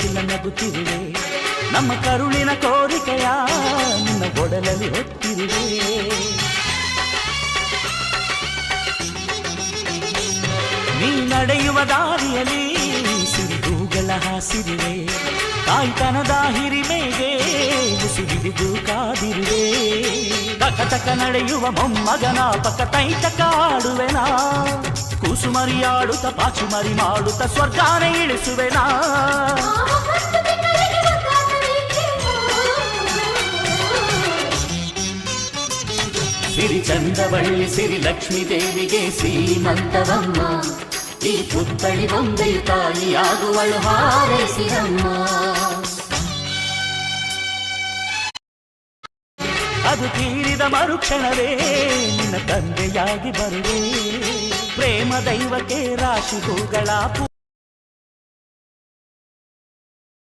ಕಿಲ ನಗುತ್ತಿರುವೆ ನಮ್ಮ ಕರುಳಿನ ಕೋರಿಕೆಯ ನಿನ್ನ ಒಡಲಲ್ಲಿ ಹೊತ್ತಿರುವೆ ನೀ ನಡೆಯುವ ದಾರಿಯಲ್ಲಿ ಸಿರಿಗೂಗಳ ಹಾಸಿರುವೆ ತಾಯ್ತನದ ಹಿರಿಮೆಗೆ ಮುಸುಗಿದು ಕಾದಿರುವೆ ತಕ ತಕ ನಡೆಯುವ ಮೊಮ್ಮಗನ ಪಕ್ಕ ತೈತಕ ಆಡುವೆನಾ ಕೂಸುಮರಿಯಾಡುತ್ತ ಪಾಚುಮರಿ ಮಾಡುತ್ತ ಸ್ವರ್ಗಾನೆ ಇಳಿಸುವೆನಾ ಸಿರಿ ಚಂದವಳ್ಳಿ ಸಿರಿ ಲಕ್ಷ್ಮೀ ದೇವಿಗೆ ಸೀಮಂತವಮ್ಮ ಈ ಪುತ್ಥಳಿ ಬೊಂಬೆಯು ತಾಯಿಯಾಗುವಳು ಹಾರೈಸಿರಮ್ಮ ಅದು ತೀರಿದ ಮರುಕ್ಷಣವೇ ನಿನ್ನ ತಂದೆಯಾಗಿ ಬರುವೆ ಪ್ರೇಮ ದೈವಕ್ಕೆ ರಾಶಿ ಹೂಗಳ